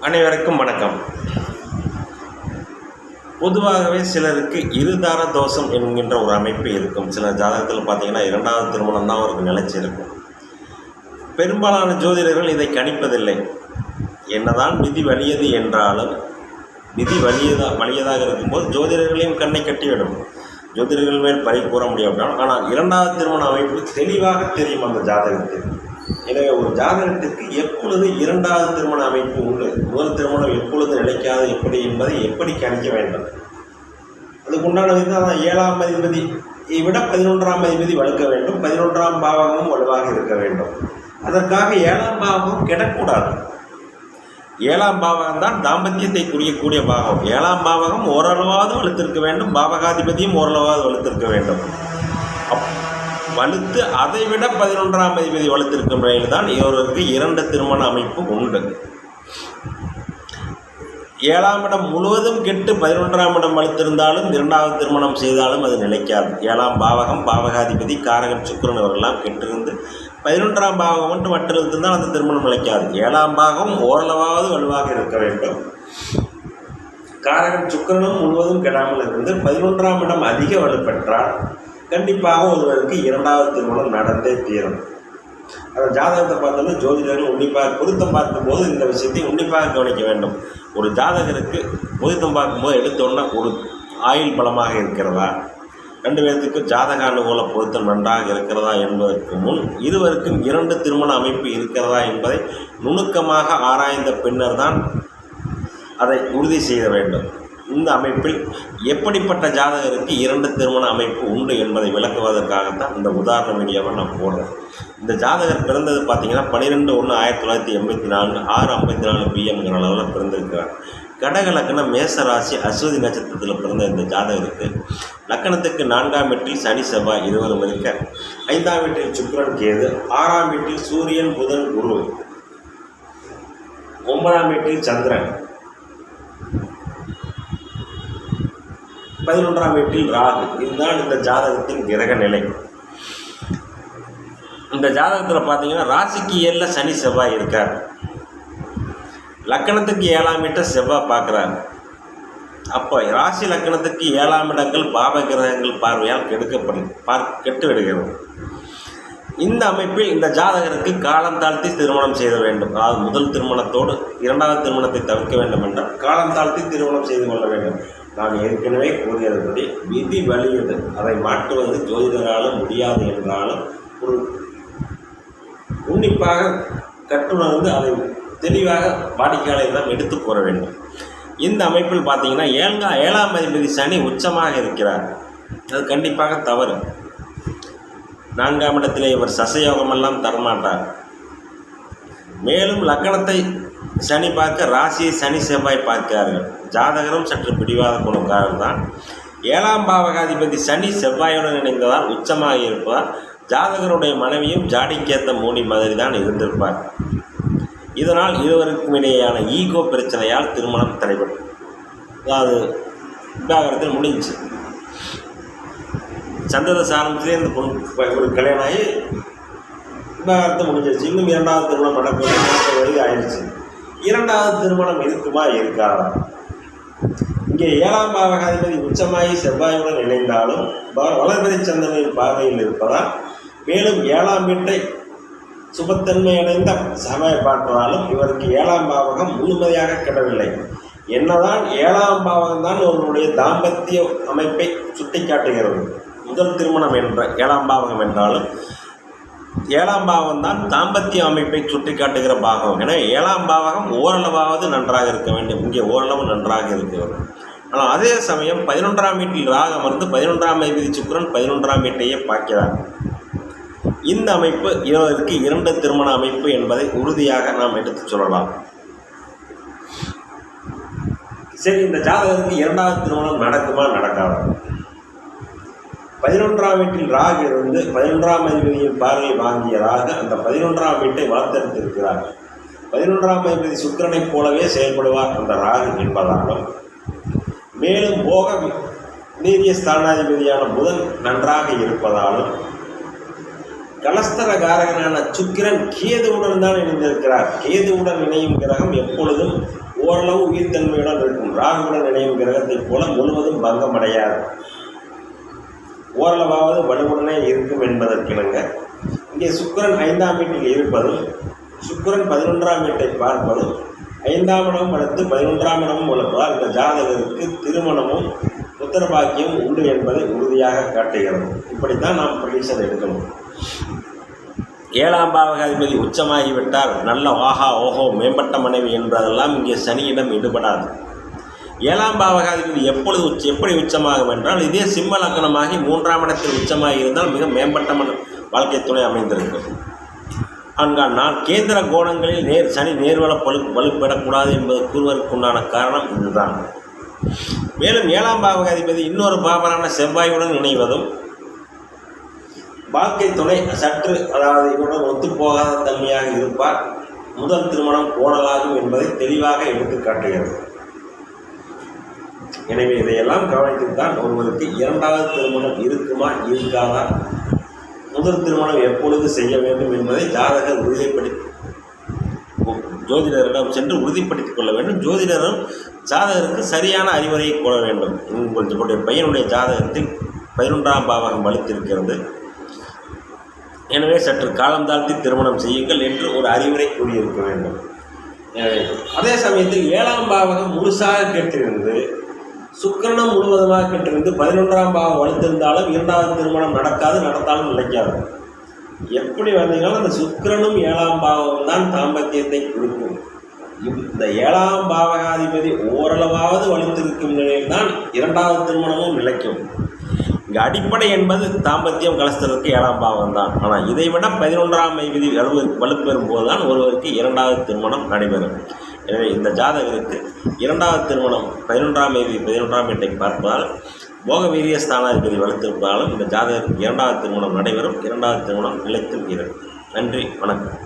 அனைவருக்கும் வணக்கம். பொதுவாகவே சிலருக்கு இருதார தோஷம் என்கின்ற ஒரு அமைப்பு இருக்கும். சில ஜாதகத்தில் பார்த்தீங்கன்னா இரண்டாவது திருமணம் தான் அவருக்கு நிலைச்சிருக்கும். பெரும்பாலான ஜோதிடர்கள் இதை கணிப்பதில்லை. என்னதான் விதி வலியது என்றாலும் விதி வலியதாக இருக்கும்போது ஜோதிடர்களையும் கண்ணை கட்டிவிடும். ஜோதிடர்கள் மேல் பழி கூற முடியாது. ஆனால் இரண்டாவது திருமண அமைப்பு தெளிவாக தெரியும் அந்த ஜாதகத்தில். எனவே ஒரு ஜாதகத்திற்கு எப்பொழுது இரண்டாவது திருமண அமைப்பு உண்டு, முதல் திருமணம் எப்பொழுது நிலைக்காது எப்படி என்பதை எப்படி கணிக்க வேண்டும். அதுக்குண்டான விதம் 7ஆம் அதிபதி விட 11ஆம் அதிபதி வலுக்க வேண்டும். 11ஆம் பாவகமும் வலுவாக இருக்க வேண்டும். அதற்காக 7ஆம் பாவகம் கெடக்கூடாது. 7ஆம் பாவகம் தான் தாம்பத்தியத்தை குறியக்கூடிய பாவகம். 7ஆம் பாவகம் ஓரளவாவது வலுத்திருக்க வேண்டும். பாவகாதிபதியும் ஓரளவாவது வலுத்திருக்க வேண்டும். வலுத்து அதைவிட 11ஆம் அதிபதி வலுத்திருக்கும் முறையில் தான் இவருக்கு 2 திருமண அமைப்பு உண்டு. 7ஆம் இடம் முழுவதும் கெட்டு 11ஆம் இடம் வலுத்திருந்தாலும் 2வது திருமணம் செய்தாலும் அது நிலைக்காது. 7ஆம் பாவகம் பாவகாதிபதி காரகன் சுக்கிரன் அவர்களெல்லாம் கெட்டிருந்து 11ஆம் பாவகம் மட்டும் வட்டிருந்தால் அந்த திருமணம் நிலைக்காது. 7ஆம் பாவகம் ஓரளவாவது வலுவாக இருக்க வேண்டும். காரகன் சுக்கிரனும் முழுவதும் கெடாமல் இருந்து 11ஆம் இடம் அதிக வலுப்பெற்றால் கண்டிப்பாக ஒருவருக்கு 2வது திருமணம் நடந்தே தீரும். அந்த ஜாதகத்தை பார்த்தோம்னா ஜோதிடர்கள் உன்னிப்பாக பொருத்தம் பார்க்கும்போது இந்த விஷயத்தை உன்னிப்பாக கவனிக்க வேண்டும். ஒரு ஜாதகருக்கு பொருத்தம் பார்க்கும்போது எடுத்தோன்னா ஒரு ஆயுள் பலமாக இருக்கிறதா, 2 பேர்த்துக்கு ஜாதக அனுகூல பொருத்தம் நன்றாக இருக்கிறதா என்பதற்கு முன் இருவருக்கும் 2 திருமண அமைப்பு இருக்கிறதா என்பதை நுணுக்கமாக ஆராய்ந்த பின்னர் தான் அதை உறுதி செய்ய வேண்டும். இந்த அமைப்பில் எப்படிப்பட்ட ஜாதகருக்கு 2 திருமண அமைப்பு உண்டு என்பதை விளக்குவதற்காகத்தான் இந்த உதாரண வீடியோவை நான் போடுறேன். இந்த ஜாதகர் பிறந்தது பார்த்திங்கன்னா 12/1/1984 6:54 PM அளவில் பிறந்திருக்கிறார். கடக லக்னம் மேச ராசி அஸ்வதி நட்சத்திரத்தில் பிறந்த இந்த ஜாதகருக்கு லக்கணத்துக்கு 4ஆம் வீட்டில் சனி செவ்வாய் இருவரும் இருக்க, 5ஆம் வீட்டில் சுக்கிரன் கேது, 6ஆம் வீட்டில் சூரியன் புதன் குரு, 9ஆம் வீட்டில் சந்திரன், 11ஆம் வீட்டில் ராகு. இதுதான் இந்த ஜாதகத்தின் கிரக நிலை. இந்த ஜாதகத்தில் பார்த்தீங்கன்னா ராசிக்கு 7 சனி செவ்வாய் இருக்கார். லக்கணத்துக்கு 7ஆம் வீட்டை செவ்வாய் பார்க்குறார். அப்போ ராசி லக்கணத்துக்கு 7ஆம் இடங்கள் பாவ கிரகங்கள் பார்வையால் கெட்டு விடுகிறது. இந்த அமைப்பில் இந்த ஜாதகருக்கு காலம் தாழ்த்தி திருமணம் செய்த வேண்டும். அதாவது முதல் திருமணத்தோடு 2வது திருமணத்தை தவிர்க்க வேண்டும் என்றால் காலம் தாழ்த்தி திருமணம் செய்து கொள்ள வேண்டும். நான் ஏற்கனவே கூறியபடி விதி வலியது, அதை மாற்றுவது ஜோதிடராலும் முடியாது என்றாலும் ஒரு உன்னிப்பாக கற்றுணர்ந்து அதை தெளிவாக வாடிக்கையாளரிடம் எடுத்து கூற வேண்டும். இந்த அமைப்பில் பார்த்தீங்கன்னா 7ஆம் அதிபதி சனி உச்சமாக இருக்கிறார். அது கண்டிப்பாக தவறு. 4ஆம் இடத்திலே இவர் சசயோகமெல்லாம் தரமாட்டார். மேலும் லக்கணத்தை சனி பார்க்க ராசியை சனி செவ்வாய் பார்க்கிறார்கள். ஜாதகரும் சற்று பிடிவாத குணக்காரர் தான். 7ஆம் பாவகாதிபதி சனி செவ்வாயுடன் இணைந்ததால் உச்சமாக இருப்பதால் ஜாதகருடைய மனைவியும் ஜாடிக்கேத்த மூடி மாதிரி தான் இருந்திருப்பார். இதனால் இருவருக்கும் இடையேயான ஈகோ பிரச்சனையால் திருமணம் தடைபட்டு, அதாவது விவாகரத்தில் முடிஞ்சு சந்தத சாரத்திலே இந்த ஒரு கல்யாணம் ஆகி விவாகரத்தை முடிஞ்சிருச்சு. இன்னும் 2வது திருமணம் நடக்கும் வயது ஆயிடுச்சு. 2வது திருமணம் இருக்குமா இருக்காதா? இங்கே 7ஆம் பாவகாதிபதி உச்சமாகி செவ்வாயுடன் இணைந்தாலும் வளர்பிறை சந்திரனின் பார்வையில் இருப்பதால், மேலும் 7ஆம் வீட்டை சுபத்தன்மை அடைந்த செவ்வாய் பார்ப்பதாலும் இவருக்கு 7ஆம் பாவகம் முழுமையாக கிடவில்லை. என்னதான் 7ஆம் பாவகம் தான் ஒருவருடைய தாம்பத்திய அமைப்பை சுட்டி காட்டுகிறது. முதல் திருமணம் என்ற 7ஆம் பாவகம் என்றாலும் 7ஆம் பாவகம் தான் தாம்பத்திய அமைப்பை சுட்டி காட்டுகிற பாகம். என 7ஆம் பாவகம் ஓரளவாவது நன்றாக இருக்க வேண்டும். இங்கே ஓரளவு நன்றாக இருக்கிறது. ஆனால் அதே சமயம் 11ஆம் வீட்டில் ராகு அமர்ந்து 11ஆம் அதிபதி சுக்கிரன் 11ஆம் வீட்டையே பார்க்கிறார். இந்த அமைப்பு இவருக்கு 2 திருமண அமைப்பு என்பதை உறுதியாக நாம் எடுத்து சொல்லலாம். சரி, இந்த ஜாதகருக்கு 2வது திருமணம் நடக்குமா நடக்காதா? 11ஆம் வீட்டில் ராகு இருந்து 11ஆம் அதிபதியின் பார்வை வாங்கிய ராகு அந்த 11ஆம் வீட்டை வளர்த்தெடுத்திருக்கிறார். 11ஆம் அதிபதி சுக்கிரனைப் போலவே செயல்படுவார் அந்த ராகு என்பதாலும், மேலும் போக நீரிய ஸ்தானாதிபதியான புதன் நன்றாக இருப்பதாலும், கலஸ்தர காரகனான சுக்கிரன் கேதுவுடன் தான் இணைந்திருக்கிறார். கேதுவுடன் இணையும் கிரகம் எப்பொழுதும் ஓரளவு உயிர்த்தன்மையுடன் இருக்கும். ராகுவுடன் இணையும் கிரகத்தைப் போல முழுவதும் பங்கம் அடையாது, ஓரளவாவது வலுவுடனே இருக்கும் என்பதற்கிணங்க இங்கே சுக்கிரன் 5ஆம் வீட்டில் இருப்பதும் சுக்கிரன் 11ஆம் வீட்டை பார்ப்பதும் 5ஆம் இடமும் அடுத்து 11ஆம் இடமும் உள்ளதால் இந்த ஜாதகருக்கு திருமணமும் புத்திரபாக்கியம் உண்டு என்பதை உறுதியாக காட்டுகிறது. இப்படித்தான் நாம் ப்ரெடிக்ஷன் எடுக்கணும். 7ஆம் பாவகாதிபதி உச்சமாகிவிட்டால் நல்ல ஆஹா ஓஹோ மேம்பட்ட மனைவி என்பதெல்லாம் இங்கே சனியிடம் ஈடுபடாது. 7ஆம் பாவகாதிபதி எப்படி உச்சமாகும் என்றால் இதே சிம்ம லக்னமாகி 3ஆம் இடத்தில் உச்சமாகி இருந்தால் மிக மேம்பட்ட வாழ்க்கை துணை அமைந்திருக்கும். நாள் கேந்திர கோணங்களில் சனி நேர்வல வலுப்பெறக்கூடாது என்பது கூறுவதற்குண்டான காரணம் இதுதான். மேலும் 7ஆம் பாவகாதிபதி இன்னொரு பாவரான செவ்வாயுடன் இணைவதும் வாழ்க்கை துணை சற்று அதாவது இவருடன் ஒத்துப்போகாத தன்மையாக இருப்பார், முதல் திருமணம் கோணலாகும் என்பதை தெளிவாக எடுத்து காட்டுகிறது. எனவே இதையெல்லாம் கவனித்துத்தான் ஒருவருக்கு 2வது திருமணம் இருக்குமா இருக்காதா, முதல் திருமணம் எப்பொழுது செய்ய வேண்டும் என்பதை ஜாதகர் ஜோதிடரிடம் சென்று உறுதிப்படுத்திக் கொள்ள வேண்டும். ஜோதிடரும் ஜாதகருக்கு சரியான அறிவுரையை கூற வேண்டும். உங்களுடைய பையனுடைய ஜாதகத்தில் 11ஆம் பாவகம் வலுத்திருக்கிறது, எனவே சற்று காலம் தாழ்த்தி திருமணம் செய்யுங்கள் என்று ஒரு அறிவுரை கூறியிருக்க வேண்டும். அதே சமயத்தில் 7ஆம் பாவகம் முழுசாக கேட்டிருந்து சுக்கிரனும் முழுவதுமாக கேட்டிருந்து 11ஆம் பாவம் வலுத்திருந்தாலும் 2வது திருமணம் நடக்காது, நடந்தாலும் நிலைக்காது. எப்படி வந்தீங்கன்னாலும் அந்த சுக்கிரனும் 7ஆம் பாவம் தான் தாம்பத்தியத்தை கொடுக்கும். இந்த 7ஆம் பாவகாதிபதி ஓரளவாவது வலுத்திருக்கும் நிலையில் தான் 2வது திருமணமும் நிலைக்கும். இங்கே அடிப்படை என்பது தாம்பத்தியம் கலஸ்தலுக்கு 7ஆம் பாவம் தான். ஆனால் இதை விட 11ஆம் விதி வலுப்பெறும் போது தான் ஒருவருக்கு 2வது திருமணம் நடைபெறும். எனவே இந்த ஜாதகருக்கு 2வது திருமணம் 11ஆம் தேதி 11ஆம் வீட்டை பார்ப்பதால் போக வீரிய ஸ்தானாதிபதி வலுத்திருப்பதாலும் இந்த ஜாதகருக்கு 2வது திருமணம் நடைபெறும், 2வது திருமணம் நிலைத்தும் இருக்கும். நன்றி, வணக்கம்.